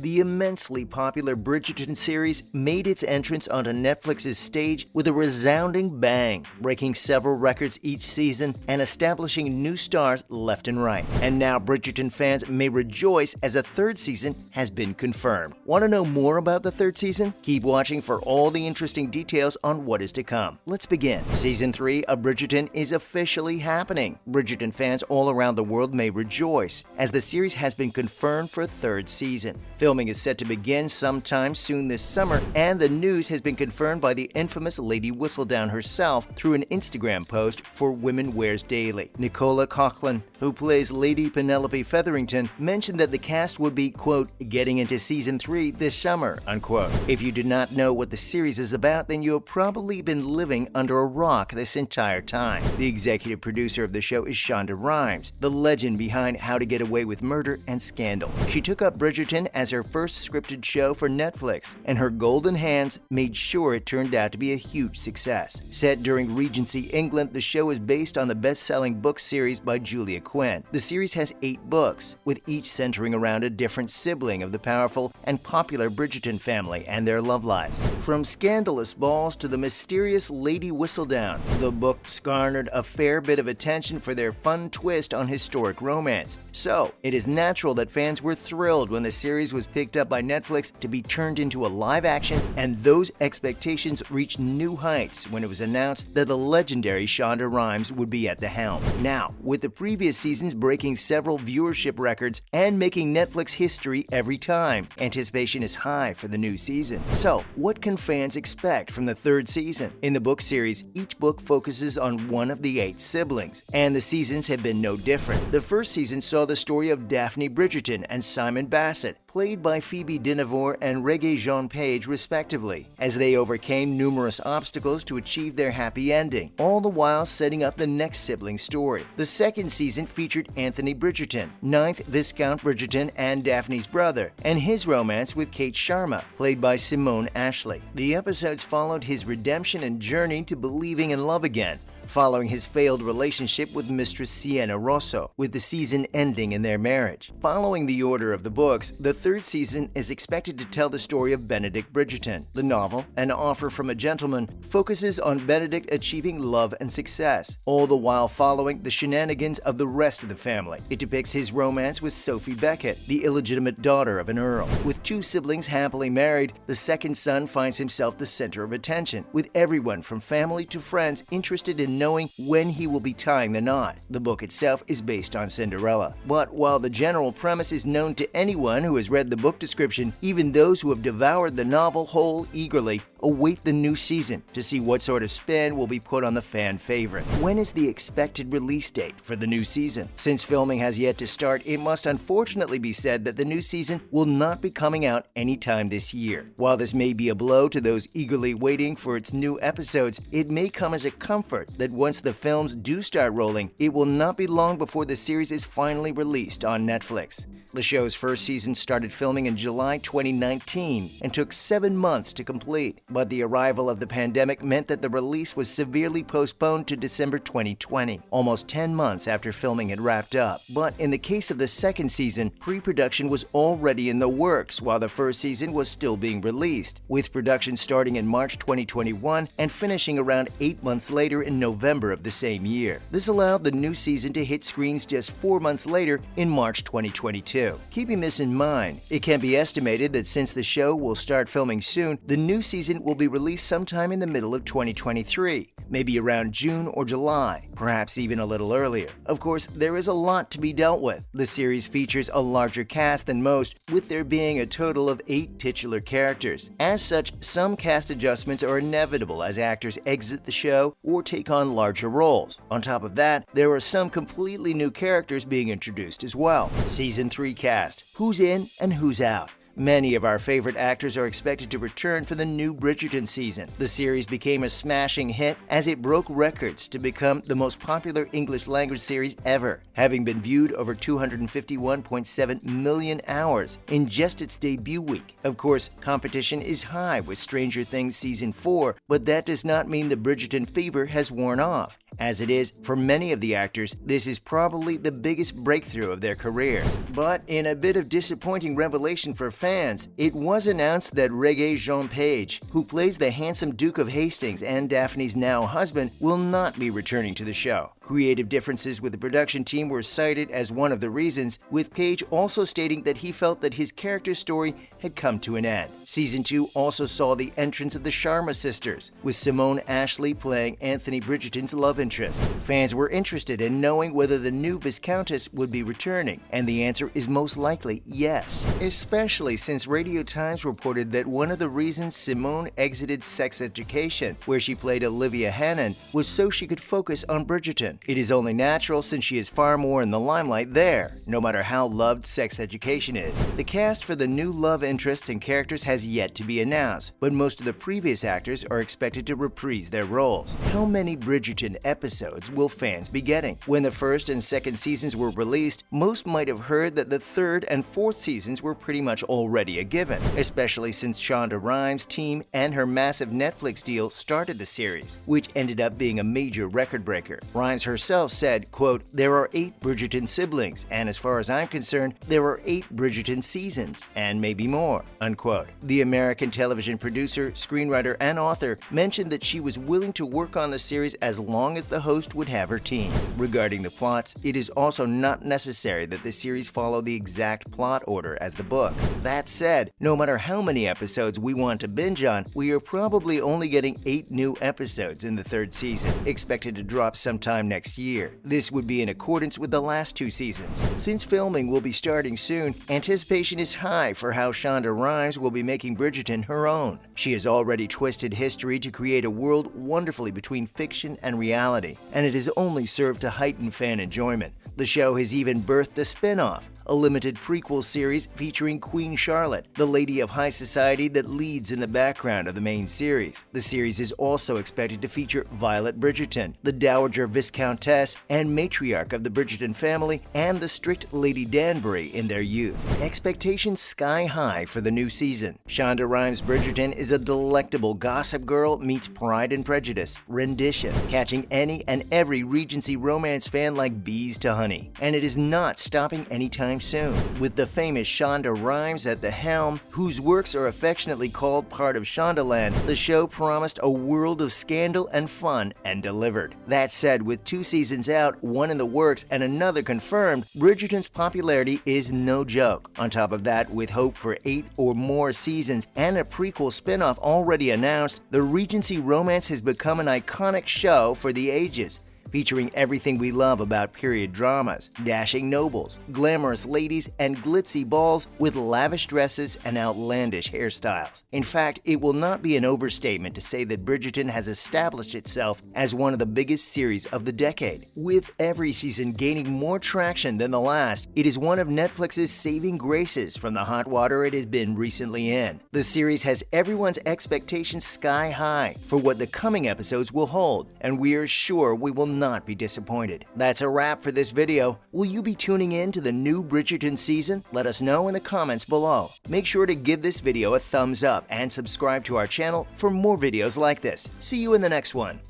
the immensely popular Bridgerton series made its entrance onto Netflix's stage with a resounding bang, breaking several records each season and establishing new stars left and right. And now Bridgerton fans may rejoice as a third season has been confirmed. Want to know more about the third season? Keep watching for all the interesting details on what is to come. Let's begin. Season 3 of Bridgerton is officially happening. Bridgerton fans all around the world may rejoice, as the series has been confirmed for a third season. Filming is set to begin sometime soon this summer, and the news has been confirmed by the infamous Lady Whistledown herself through an Instagram post for Women Wears Daily. Nicola Coughlan, who plays Lady Penelope Featherington, mentioned that the cast would be, quote, getting into season 3 this summer, unquote. If you do not know what the series is about, then you have probably been living under a rock this entire time. The executive producer of the show is Shonda Rhimes, the legend behind How to Get Away with Murder and Scandal. She took up Bridgerton as her first scripted show for Netflix, and her golden hands made sure it turned out to be a huge success. Set during Regency England, the show is based on the best-selling book series by Julia Quinn. The series has 8 books, with each centering around a different sibling of the powerful and popular Bridgerton family and their love lives. From scandalous balls to the mysterious Lady Whistledown, the books garnered a fair bit of attention for their fun twist on historic romance. So, it is natural that fans were thrilled when the series was picked up by Netflix to be turned into a live action, and those expectations reached new heights when it was announced that the legendary Shonda Rhimes would be at the helm. Now, with the previous seasons breaking several viewership records and making Netflix history every time, anticipation is high for the new season. So, what can fans expect from the third season? In the book series, each book focuses on one of the 8 siblings, and the seasons have been no different. The first season saw the story of Daphne Bridgerton and Simon Bassett, played by Phoebe Dynevor and Regé-Jean Page respectively, as they overcame numerous obstacles to achieve their happy ending, all the while setting up the next sibling story. The second season featured Anthony Bridgerton, 9th Viscount Bridgerton and Daphne's brother, and his romance with Kate Sharma, played by Simone Ashley. The episodes followed his redemption and journey to believing in love again, following his failed relationship with Mistress Sienna Rosso, with the season ending in their marriage. Following the order of the books, the third season is expected to tell the story of Benedict Bridgerton. The novel, An Offer from a Gentleman, focuses on Benedict achieving love and success, all the while following the shenanigans of the rest of the family. It depicts his romance with Sophie Beckett, the illegitimate daughter of an earl. With 2 siblings happily married, the second son finds himself the center of attention, with everyone from family to friends interested in knowing when he will be tying the knot. The book itself is based on Cinderella. But while the general premise is known to anyone who has read the book description, even those who have devoured the novel whole eagerly await the new season to see what sort of spin will be put on the fan favorite. When is the expected release date for the new season? Since filming has yet to start, it must unfortunately be said that the new season will not be coming out anytime this year. While this may be a blow to those eagerly waiting for its new episodes, it may come as a comfort that once the films do start rolling, it will not be long before the series is finally released on Netflix. The show's first season started filming in July 2019 and took 7 months to complete, but the arrival of the pandemic meant that the release was severely postponed to December 2020, almost 10 months after filming had wrapped up. But in the case of the second season, pre-production was already in the works while the first season was still being released, with production starting in March 2021 and finishing around 8 months later in November of the same year. This allowed the new season to hit screens just 4 months later in March 2022. Keeping this in mind, it can be estimated that since the show will start filming soon, the new season will be released sometime in the middle of 2023, maybe around June or July, perhaps even a little earlier. Of course, there is a lot to be dealt with. The series features a larger cast than most, with there being a total of 8 titular characters. As such, some cast adjustments are inevitable as actors exit the show or take on larger roles. On top of that, there are some completely new characters being introduced as well. Season 3 cast. Who's in and who's out? Many of our favorite actors are expected to return for the new Bridgerton season. The series became a smashing hit as it broke records to become the most popular English-language series ever, having been viewed over 251.7 million hours in just its debut week. Of course, competition is high with Stranger Things Season 4, but that does not mean the Bridgerton fever has worn off. As it is, for many of the actors, this is probably the biggest breakthrough of their careers. But in a bit of disappointing revelation for fans, it was announced that Regé-Jean Page, who plays the handsome Duke of Hastings and Daphne's now husband, will not be returning to the show. Creative differences with the production team were cited as one of the reasons, with Page also stating that he felt that his character's story had come to an end. Season 2 also saw the entrance of the Sharma sisters, with Simone Ashley playing Anthony Bridgerton's love interest. Fans were interested in knowing whether the new Viscountess would be returning, and the answer is most likely yes, especially since Radio Times reported that one of the reasons Simone exited Sex Education, where she played Olivia Hannon, was so she could focus on Bridgerton. It is only natural since she is far more in the limelight there, no matter how loved Sex Education is. The cast for the new love interests and characters has yet to be announced, but most of the previous actors are expected to reprise their roles. How many Bridgerton episodes will fans be getting? When the first and second seasons were released, most might have heard that the third and fourth seasons were pretty much already a given, especially since Shonda Rhimes' team and her massive Netflix deal started the series, which ended up being a major record breaker. Rhimes herself said, quote, "There are 8 Bridgerton siblings, and as far as I'm concerned, there are 8 Bridgerton seasons, and maybe more," unquote. The American television producer, screenwriter, and author mentioned that she was willing to work on the series as long as the host would have her team. Regarding the plots, it is also not necessary that the series follow the exact plot order as the books. That said, no matter how many episodes we want to binge on, we are probably only getting 8 new episodes in the third season, expected to drop sometime next year. This would be in accordance with the last 2 seasons. Since filming will be starting soon, anticipation is high for how Shonda Rhimes will be making Bridgerton her own. She has already twisted history to create a world wonderfully between fiction and reality, and it has only served to heighten fan enjoyment. The show has even birthed a spin-off, a limited prequel series featuring Queen Charlotte, the lady of high society that leads in the background of the main series. The series is also expected to feature Violet Bridgerton, the Dowager Viscountess and matriarch of the Bridgerton family, and the strict Lady Danbury in their youth. Expectations sky high for the new season. Shonda Rhimes' Bridgerton is a delectable Gossip Girl meets Pride and Prejudice rendition, catching any and every Regency romance fan like bees to honey. And it is not stopping anytime soon. With the famous Shonda Rhimes at the helm, whose works are affectionately called part of Shondaland, the show promised a world of scandal and fun and delivered. That said, with 2 seasons out, 1 in the works, and another confirmed, Bridgerton's popularity is no joke. On top of that, with hope for 8 or more seasons and a prequel spin-off already announced, the Regency romance has become an iconic show for the ages, featuring everything we love about period dramas: dashing nobles, glamorous ladies, and glitzy balls with lavish dresses and outlandish hairstyles. In fact, it will not be an overstatement to say that Bridgerton has established itself as one of the biggest series of the decade. With every season gaining more traction than the last, it is one of Netflix's saving graces from the hot water it has been recently in. The series has everyone's expectations sky high for what the coming episodes will hold, and we are sure we will not be disappointed. That's a wrap for this video. Will you be tuning in to the new Bridgerton season? Let us know in the comments below. Make sure to give this video a thumbs up and subscribe to our channel for more videos like this. See you in the next one.